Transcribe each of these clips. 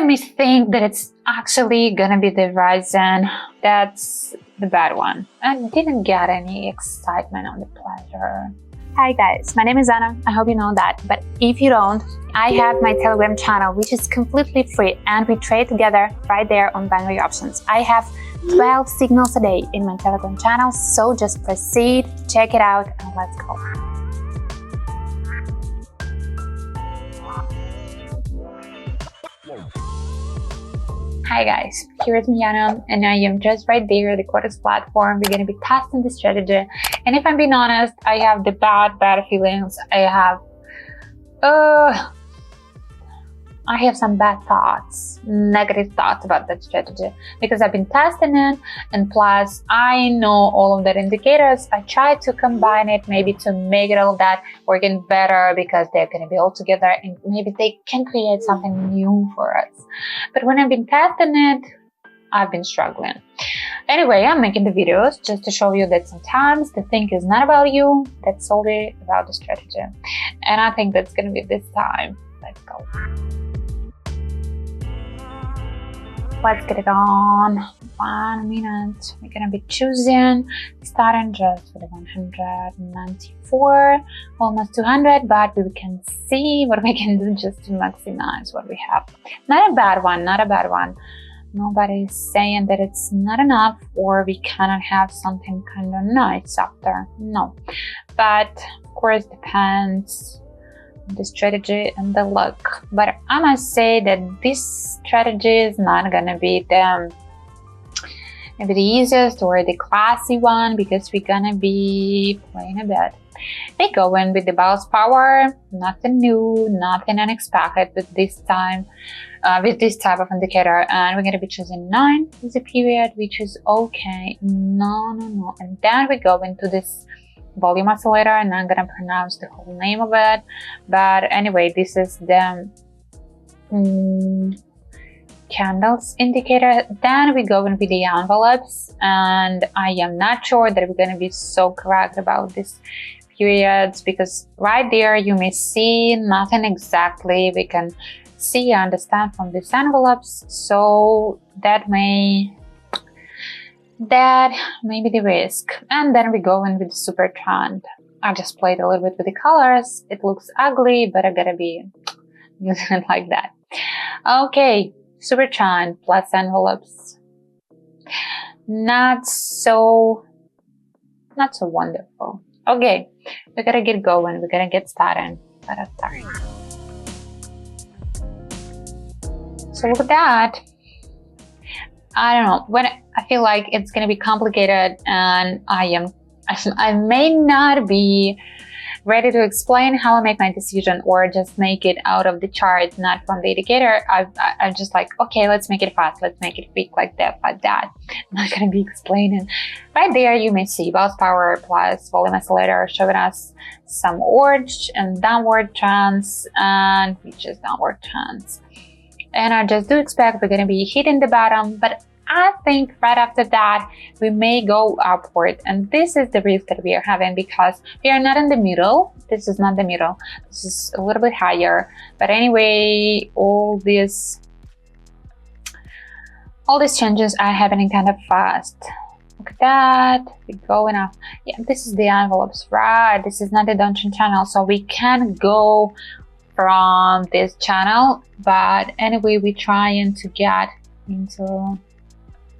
made me think that it's actually gonna be the Ryzen? That's the bad one. I didn't get any excitement on the pleasure. Hi guys, my name is Anna. I hope you know that, but if you don't, I have my Telegram channel, which is completely free, and we trade together right there on binary options. I have 12 signals a day in my Telegram channel, so just proceed, check it out, and let's go. Hi guys, here is Miana, and I am just right there at the Quotex platform. We're going to be testing the strategy, and if I'm being honest, I have the bad feelings. I have some bad thoughts, negative thoughts about that strategy, because I've been testing it, and plus I know all of that indicators. I try to combine it, maybe to make it all that working better, because they're going to be all together and maybe they can create something new for us. But when I've been testing it, I've been struggling. Anyway, I'm making the videos just to show you that sometimes the thing is not about you, that's solely about the strategy. And I think that's going to be this time. Let's go. Let's get it on. 1 minute. We're gonna be choosing, starting just with 194, almost 200, but we can see what we can do just to maximize what we have. Not a bad one, not a bad one. Nobody's saying that it's not enough or we cannot have something kind of nice after. No, but of course depends the strategy and the luck. But I must say that this strategy is not gonna be maybe the easiest or the classy one, because we're gonna be playing a bit. They go in with the bounce power, nothing new, nothing unexpected with this time, with this type of indicator, and we're gonna be choosing 9 as a period, which is okay. No, and then we go into this volume oscillator, and I'm gonna pronounce the whole name of it, but anyway, this is the candles indicator. Then we go in with the envelopes, and I am not sure that we're gonna be so correct about these periods, because right there you may see nothing exactly we can see, understand from these envelopes, so that may be the risk. And then we go in with Supertrend. I just played a little bit with the colors. It looks ugly, but I gotta be using it like that. Okay, Supertrend plus envelopes. Not so wonderful. Okay, we gotta get going. We're gonna get started. Let us start. So look at that. I don't know, when I feel like it's going to be complicated, and I may not be ready to explain how I make my decision or just make it out of the chart, not from the indicator. I'm just like, okay, let's make it fast, let's make it quick, like that. I'm not going to be explaining. Right there you may see bounce power plus volume oscillator showing us some orange and downward trends, and we just downward trends. And I just do expect we're going to be hitting the bottom, but I think right after that we may go upward, and this is the risk that we are having, because we are not in the middle. This is not the middle, this is a little bit higher. But anyway, all these changes are happening kind of fast. Look at that, we're going up. Yeah, this is the envelopes, right? This is not the downtrend channel, so we can go from this channel, but anyway we're trying to get into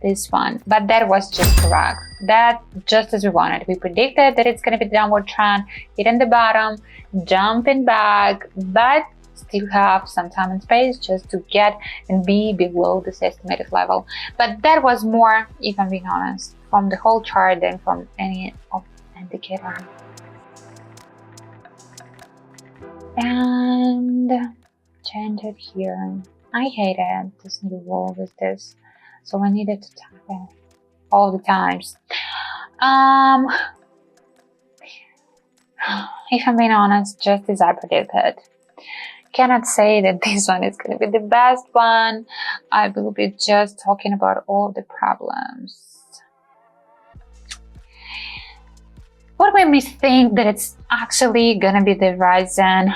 this one. But that was just correct, that just as we wanted. We predicted that it's going to be downward trend, hitting the bottom, jumping back, but still have some time and space just to get and be below this estimated level. But that was more, if I'm being honest, from the whole chart than from any of indicator. And change it here. I hated this new wall with this, so I needed to tap it all the times. If I'm being honest, just as I predicted. Cannot say that this one is going to be the best one. I will be just talking about all the problems. What made me think that it's actually going to be the Ryzen?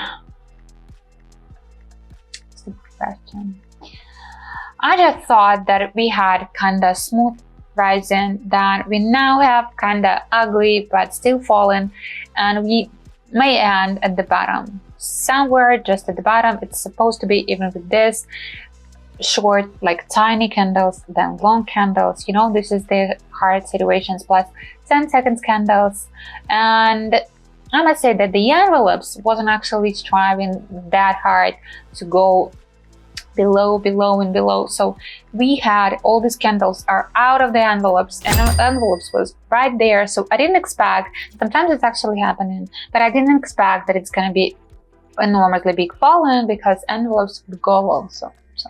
It's a good question. I just thought that we had kinda smooth rising, then we now have kinda ugly but still falling, and we may end at the bottom. Somewhere just at the bottom. It's supposed to be, even with this short, like tiny candles, then long candles. You know, this is the hard situations plus 10 seconds candles. And I must say that the envelopes wasn't actually striving that hard to go below, below, and below. So we had all these candles are out of the envelopes, and the envelopes was right there. So I didn't expect, sometimes it's actually happening, but I didn't expect that it's gonna be enormously big falling, because envelopes would go also. So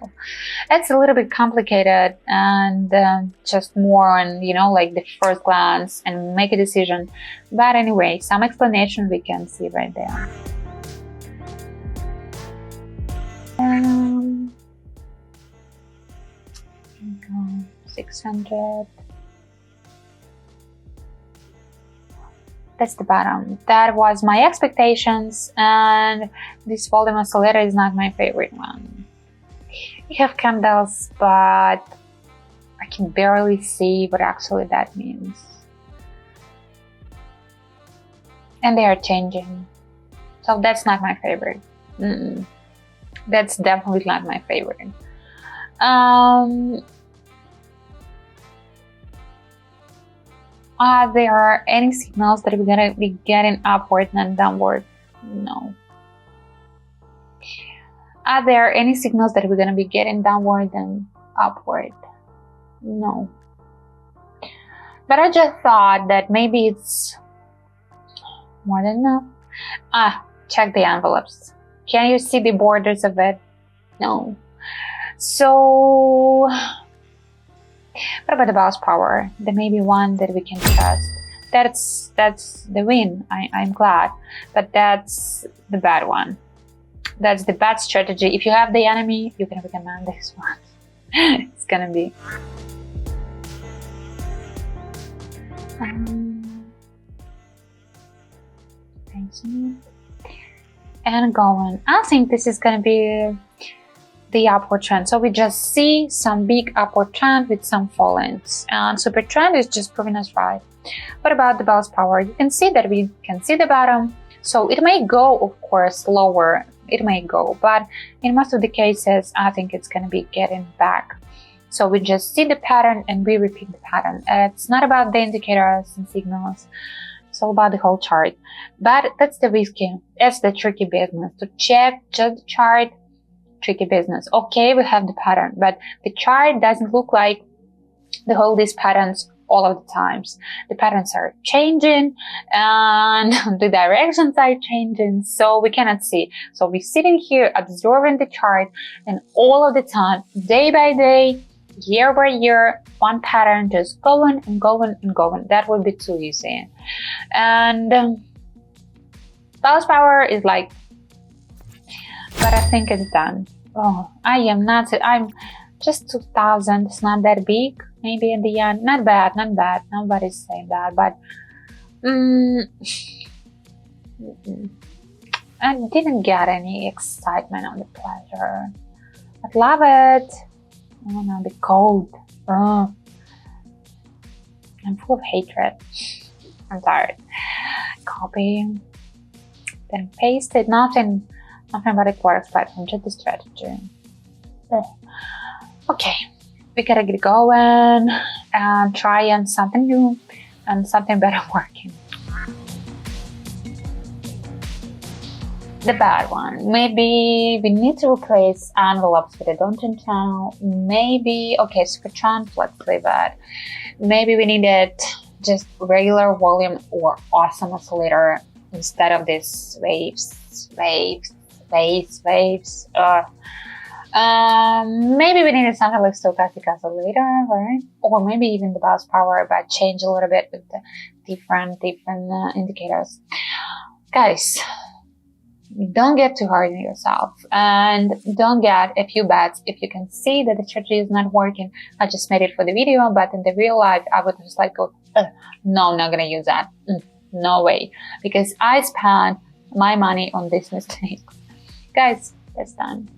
it's a little bit complicated, and just more on, you know, like the first glance and make a decision. But anyway, some explanation we can see right there. 600. That's the bottom. That was my expectations, and this volume oscillator is not my favorite one. We have candles, but I can barely see what actually that means. And they are changing. So that's not my favorite. That's definitely not my favorite. Are there any signals that we're gonna be getting upward and downward? No. Are there any signals that we're gonna be getting downward and upward? No. But I just thought that maybe it's more than enough. Check the envelopes. Can you see the borders of it? No. So what about the bounce power? There may be one that we can trust. That's the win. I'm glad, but that's the bad one. That's the bad strategy. If you have the enemy, you can recommend this one. It's gonna be. And going. I think this is gonna be the upward trend. So we just see some big upward trend with some fallings, and Supertrend is just proving us right. What about the bounce power? You can see that we can see the bottom. So it may go, of course, lower. It may go, but in most of the cases, I think it's gonna be getting back. So we just see the pattern and we repeat the pattern. It's not about the indicators and signals. It's all about the whole chart. But that's the risky. That's the tricky business. To check just the chart, tricky business. Okay, we have the pattern, but the chart doesn't look like the whole these patterns all of the times. The patterns are changing and the directions are changing, so we cannot see. So we're sitting here observing the chart, and all of the time, day by day, year by year, one pattern just going and going and going. That would be too easy. And bounce power is like, but I think it's done. Oh, I'm just 2000. It's not that big. Maybe in the end, not bad, not bad. Nobody's saying that, but I didn't get any excitement on the pleasure. I love it. Oh no, the cold. Oh. I'm full of hatred. I'm tired. Copy, then paste it. Nothing about the Quotex platform, just the strategy. Okay, we gotta get going and try on something new and something better working. The bad one. Maybe we need to replace envelopes with a Dungeon channel. Maybe, okay, Supertrend, let's leave it. Maybe we needed just regular volume or awesome oscillator instead of this waves. Maybe we needed something like stochastic oscillator, right? Or maybe even the bounce power, but change a little bit with the different indicators. Guys, don't get too hard on yourself, and don't get a few bets if you can see that the strategy is not working. I just made it for the video, but in the real life, I would just like go, no, I'm not gonna use that. No way, because I spent my money on this mistake. Guys, that's done.